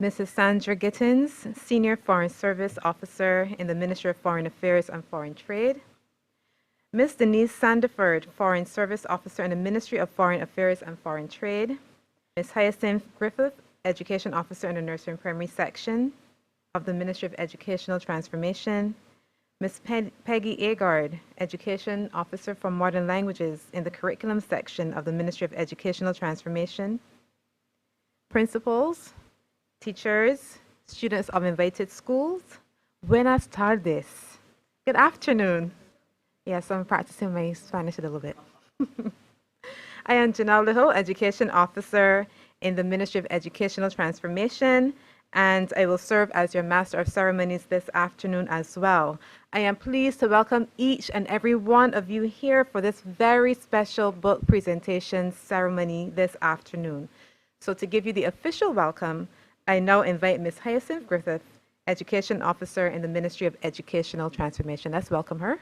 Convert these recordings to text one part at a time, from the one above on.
Mrs. Sandra Gittins, Senior Foreign Service Officer in the Ministry of Foreign Affairs and Foreign Trade. Ms. Denise Sandiford, Foreign Service Officer in the Ministry of Foreign Affairs and Foreign Trade. Ms. Hyacinth Griffith, Education Officer in the Nursery and Primary Section of the Ministry of Educational Transformation. Ms. Peggy Agard, Education Officer for Modern Languages in the Curriculum Section of the Ministry of Educational Transformation. Principals, teachers, students of invited schools, buenas tardes. Good afternoon. Yes, I'm practicing my Spanish a little bit. I am Janelle Little, Education Officer in the Ministry of Educational Transformation, and I will serve as your Master of Ceremonies this afternoon as well. I am pleased to welcome each and every one of you here for this very special book presentation ceremony this afternoon. So to give you the official welcome, I now invite Ms. Hyacinth Griffith, Education Officer in the Ministry of Educational Transformation. Let's welcome her.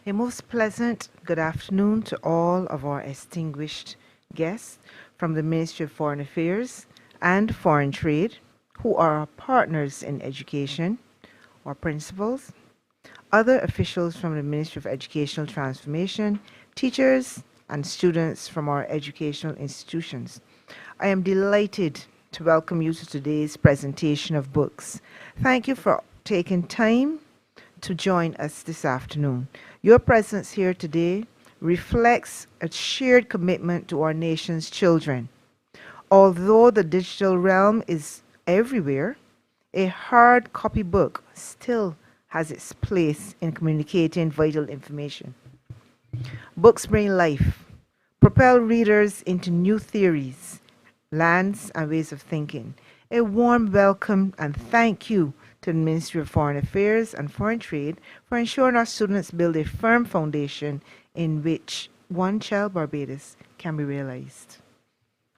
A most pleasant good afternoon to all of our distinguished guests from the Ministry of Foreign Affairs and Foreign Trade, who are our partners in education, our principals, other officials from the Ministry of Educational Transformation, teachers, and students from our educational institutions. I am delighted to welcome you to today's presentation of books. Thank you for taking time to join us this afternoon. Your presence here today reflects a shared commitment to our nation's children. Although the digital realm is everywhere, a hard copy book still has its place in communicating vital information. Books bring life, propel readers into new theories, lands, and ways of thinking. A warm welcome and thank you to the Ministry of Foreign Affairs and Foreign Trade for ensuring our students build a firm foundation in which one child Barbados can be realized.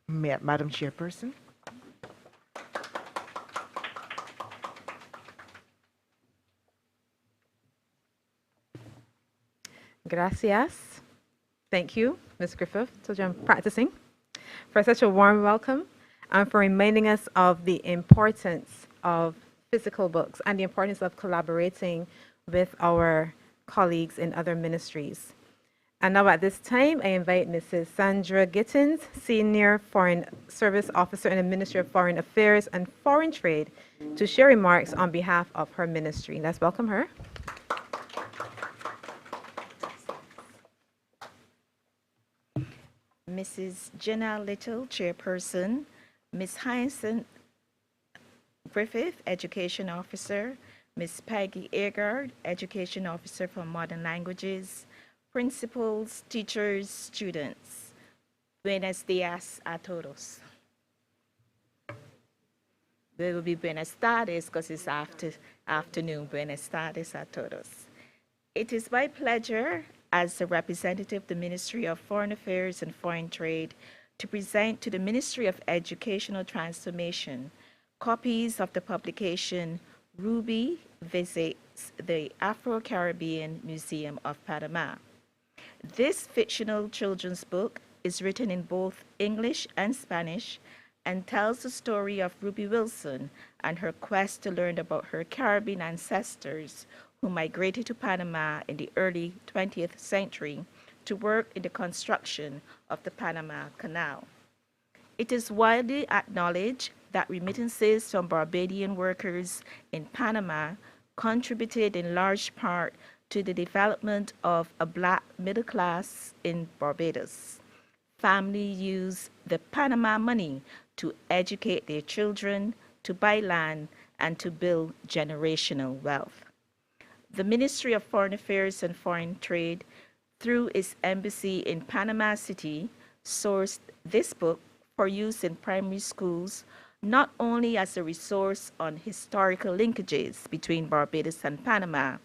Madam Chairperson. Gracias. Thank you, Ms. Griffith, so I'm practicing, for such a warm welcome and for reminding us of the importance of physical books and the importance of collaborating with our colleagues in other ministries. And now at this time, I invite Mrs. Sandra Gittins, Senior Foreign Service Officer in the Ministry of Foreign Affairs and Foreign Trade, to share remarks on behalf of her ministry. Let's welcome her. Mrs. Jenna Little, Chairperson, Ms. Hyacinth Griffith, Education Officer, Ms. Peggy Agard, Education Officer for Modern Languages, principals, teachers, students. Buenos días a todos. There will be buenas tardes because it's afternoon. Buenas tardes a todos. It is my pleasure as the representative of the Ministry of Foreign Affairs and Foreign Trade to present to the Ministry of Educational Transformation copies of the publication Ruby Visits the Afro-Caribbean Museum of Panama. This fictional children's book is written in both English and Spanish and tells the story of Ruby Wilson and her quest to learn about her Caribbean ancestors who migrated to Panama in the early 20th century to work in the construction of the Panama Canal. It is widely acknowledged that remittances from Barbadian workers in Panama contributed in large part to the development of a black middle class in Barbados. Families use the Panama money to educate their children, to buy land, and to build generational wealth. The Ministry of Foreign Affairs and Foreign Trade, through its embassy in Panama City, sourced this book for use in primary schools, not only as a resource on historical linkages between Barbados and Panama,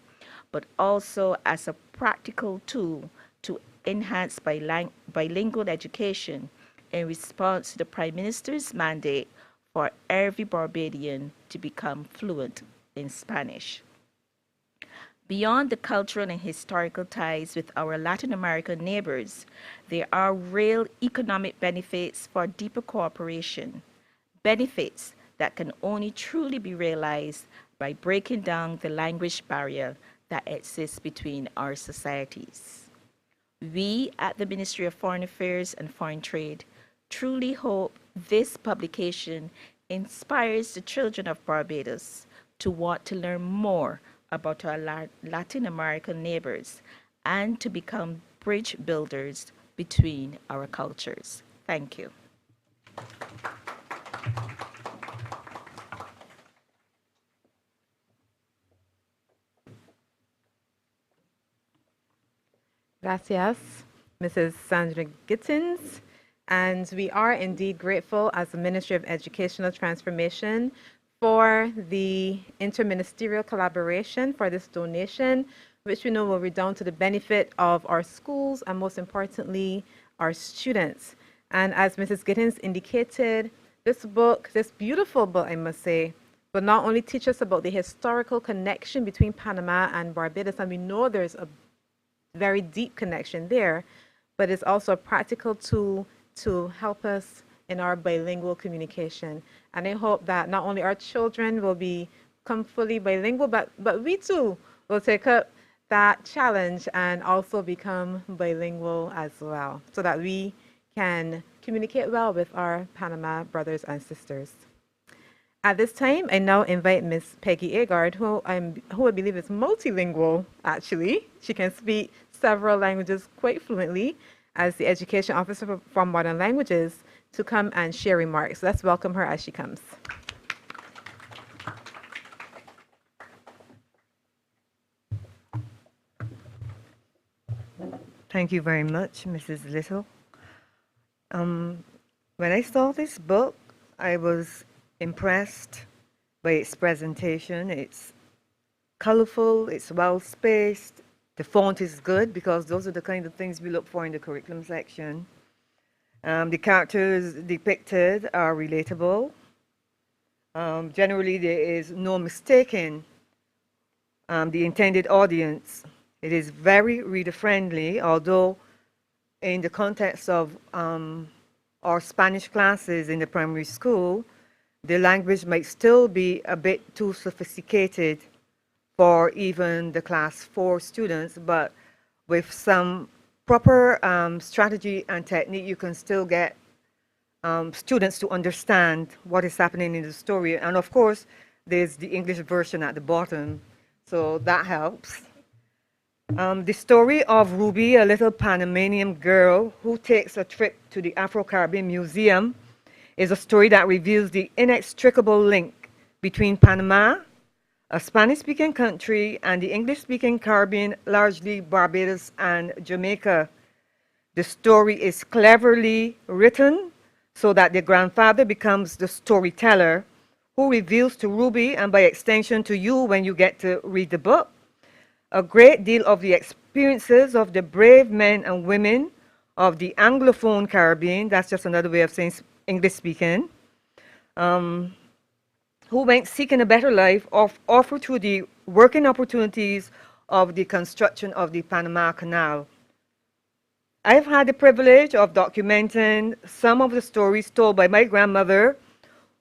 but also as a practical tool to enhance bilingual education in response to the Prime Minister's mandate for every Barbadian to become fluent in Spanish. Beyond the cultural and historical ties with our Latin American neighbors, there are real economic benefits for deeper cooperation, benefits that can only truly be realized by breaking down the language barrier that exists between our societies. We at the Ministry of Foreign Affairs and Foreign Trade truly hope this publication inspires the children of Barbados to want to learn more about our Latin American neighbors and to become bridge builders between our cultures. Thank you. Gracias, Mrs. Sandra Gittins. And we are indeed grateful as the Ministry of Educational Transformation for the interministerial collaboration for this donation, which we know will redound to the benefit of our schools and most importantly, our students. And as Mrs. Gittins indicated, this book, this beautiful book, I must say, will not only teach us about the historical connection between Panama and Barbados, and we know there's a very deep connection there, but it's also a practical tool to help us in our bilingual communication. And I hope that not only our children will become fully bilingual, but we too will take up that challenge and also become bilingual as well, so that we can communicate well with our Panama brothers and sisters. At this time, I now invite Ms. Peggy Agard, who I believe is multilingual, actually. She can speak several languages quite fluently as the Education Officer for Modern Languages, to come and share remarks. Let's welcome her as she comes. Thank you very much, Mrs. Little. When I saw this book, I was impressed by its presentation. It's colorful, it's well-spaced, the font is good, because those are the kind of things we look for in the curriculum section. The characters depicted are relatable. Generally, there is no mistaking the intended audience. It is very reader-friendly, although in the context of our Spanish classes in the primary school, the language might still be a bit too sophisticated for even the class 4 students, but with some proper strategy and technique, you can still get students to understand what is happening in the story. And of course, there's the English version at the bottom, so that helps. The story of Ruby, a little Panamanian girl who takes a trip to the Afro-Caribbean Museum, is a story that reveals the inextricable link between Panama, a Spanish-speaking country, and the English-speaking Caribbean, largely Barbados and Jamaica. The story is cleverly written so that the grandfather becomes the storyteller, who reveals to Ruby, and by extension to you when you get to read the book, a great deal of the experiences of the brave men and women of the Anglophone Caribbean, that's just another way of saying English-speaking, who went seeking a better life, offered through the working opportunities of the construction of the Panama Canal. I've had the privilege of documenting some of the stories told by my grandmother,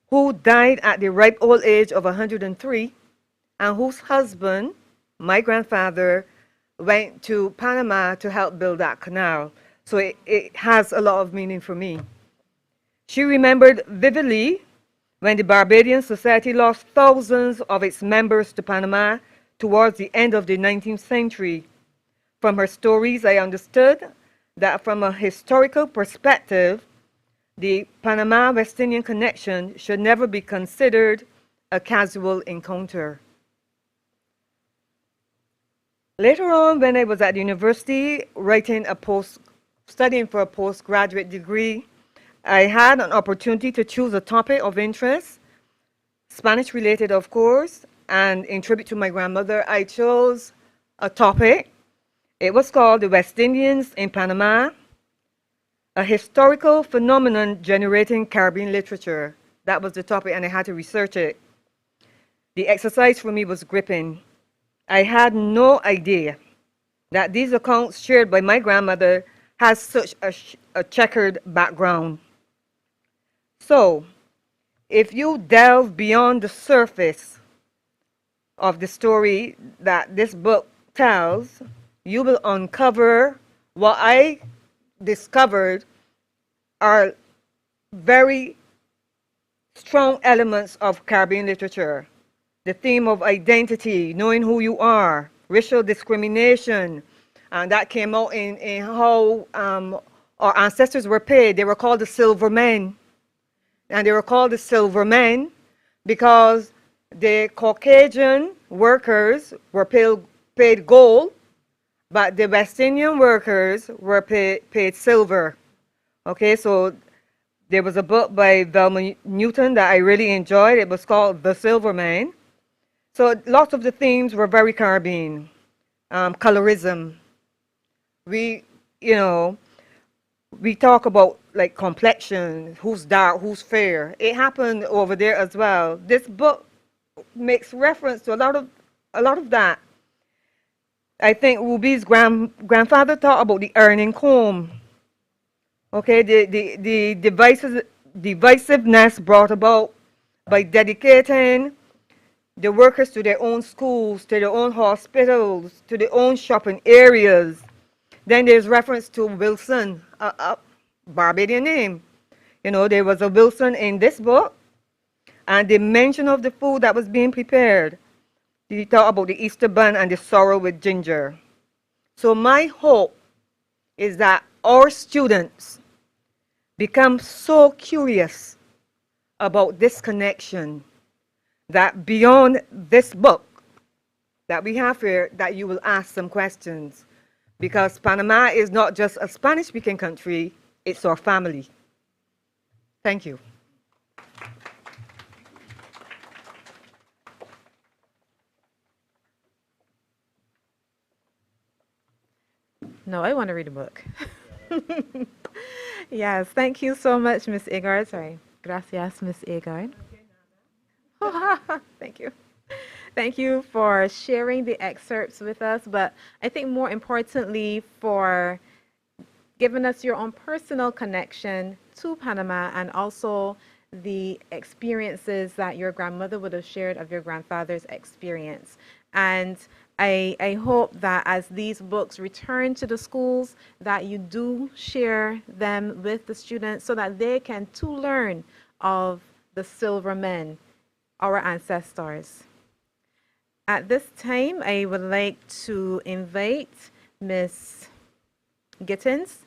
who died at the ripe old age of 103, and whose husband, my grandfather, went to Panama to help build that canal. So it has a lot of meaning for me. She remembered vividly when the Barbadian Society lost thousands of its members to Panama towards the end of the 19th century. From her stories, I understood that from a historical perspective, the Panama-West Indian connection should never be considered a casual encounter. Later on, when I was at university studying for a postgraduate degree, I had an opportunity to choose a topic of interest, Spanish related, of course, and in tribute to my grandmother, I chose a topic. It was called The West Indians in Panama, a historical phenomenon generating Caribbean literature. That was the topic, and I had to research it. The exercise for me was gripping. I had no idea that these accounts shared by my grandmother has such a checkered background. So, if you delve beyond the surface of the story that this book tells, you will uncover what I discovered are very strong elements of Caribbean literature. The theme of identity, knowing who you are, racial discrimination, and that came out in how our ancestors were paid. They were called the silver men. And they were called the silver men because the Caucasian workers were paid gold, but the West Indian workers were paid silver. Okay, so there was a book by Velma Newton that I really enjoyed. It was called The Silver Man. So lots of the themes were very Caribbean. Colorism. We, you know, we talk about like complexion, who's dark, who's fair. It happened over there as well. This book makes reference to a lot of that. I think Ruby's grandfather taught about the earning comb. Okay, the divisiveness brought about by dedicating the workers to their own schools, to their own hospitals, to their own shopping areas. Then there's reference to Wilson, a Barbadian name. You know, there was a Wilson in this book, and the mention of the food that was being prepared. He talked about the Easter bun and the sorrel with ginger. So my hope is that our students become so curious about this connection that beyond this book that we have here, that you will ask some questions. Because Panama is not just a Spanish-speaking country, it's our family. Thank you. No, I want to read a book. Yes, thank you so much, Miss Agard. Sorry. Gracias, Miss Agard. Thank you. Thank you for sharing the excerpts with us, but I think more importantly for giving us your own personal connection to Panama and also the experiences that your grandmother would have shared of your grandfather's experience. And I hope that as these books return to the schools, that you do share them with the students so that they can too learn of the silver men, our ancestors. At this time, I would like to invite Ms. Gittins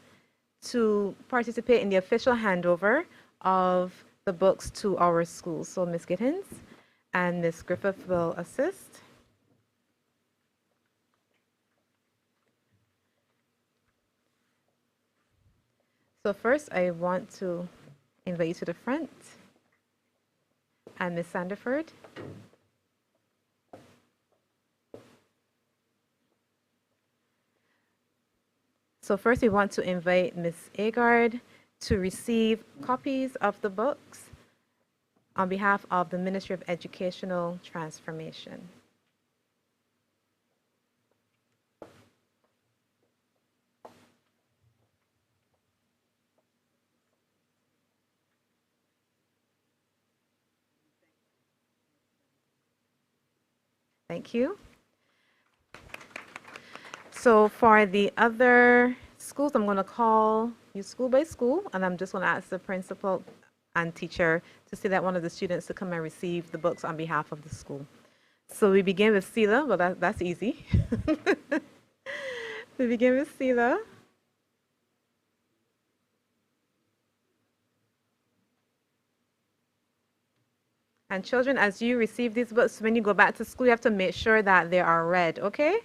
to participate in the official handover of the books to our schools. So Ms. Gittins and Ms. Griffith will assist. So first, I want to invite you to the front. And Ms. Sanderford. So first, we want to invite Ms. Agard to receive copies of the books on behalf of the Ministry of Educational Transformation. Thank you. So for the other schools, I'm going to call you school by school, and I'm just going to ask the principal and teacher to see that one of the students to come and receive the books on behalf of the school. So we begin with Sila. Well, that's easy. We begin with Sila. And children, as you receive these books, when you go back to school, you have to make sure that they are read, okay?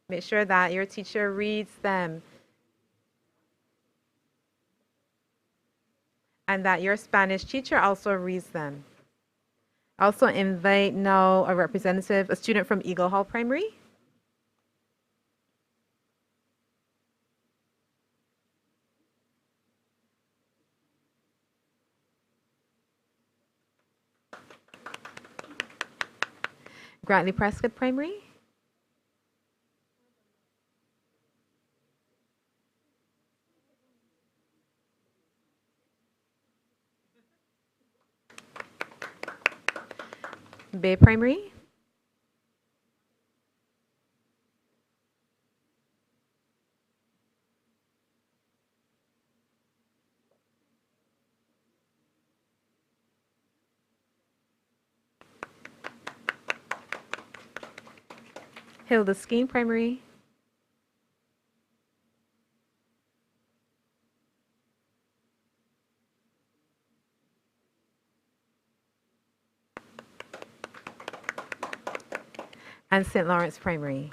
Make sure that your teacher reads them. And that your Spanish teacher also reads them. Also invite now a representative, a student from Eagle Hall Primary. Grantley Prescott Primary. Bay Primary. Hilda Skeen Primary. And St. Lawrence Primary.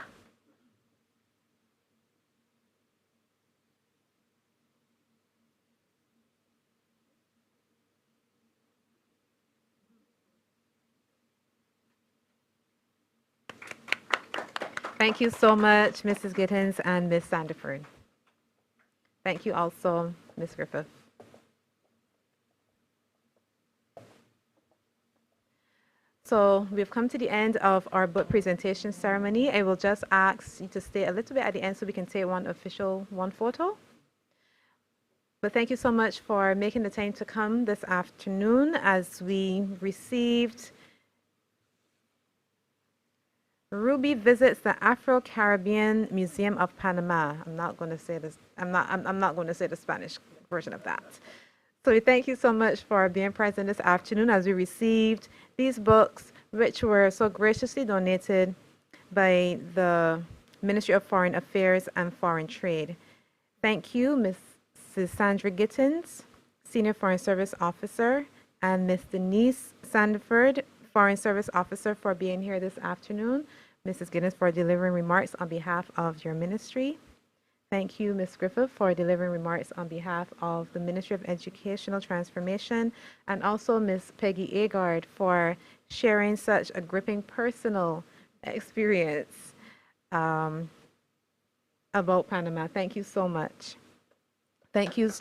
Thank you so much, Mrs. Gittins and Ms. Sandiford. Thank you also, Ms. Griffith. So we've come to the end of our book presentation ceremony. I will just ask you to stay a little bit at the end so we can take one photo. But thank you so much for making the time to come this afternoon as we received Ruby visits the Afro-Caribbean Museum of Panama. I'm not going to say this. I'm not going to say the Spanish version of that. So we thank you so much for being present this afternoon as we received these books, which were so graciously donated by the Ministry of Foreign Affairs and Foreign Trade. Thank you, Mrs. Sandra Gittins, Senior Foreign Service Officer, and Ms. Denise Sandiford, Foreign Service Officer, for being here this afternoon. Mrs. Gittins for delivering remarks on behalf of your ministry. Thank you, Ms. Griffith, for delivering remarks on behalf of the Ministry of Educational Transformation, and also Ms. Peggy Agard for sharing such a gripping personal experience about Panama. Thank you so much. Thank you.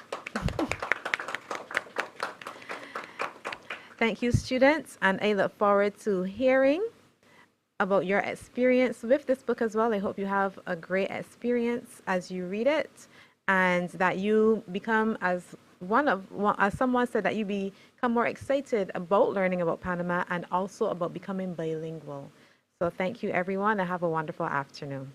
Thank you, students, and I look forward to hearing about your experience with this book as well. I hope you have a great experience as you read it, and that you become, as someone said, that you become more excited about learning about Panama and also about becoming bilingual. So thank you, everyone, and have a wonderful afternoon.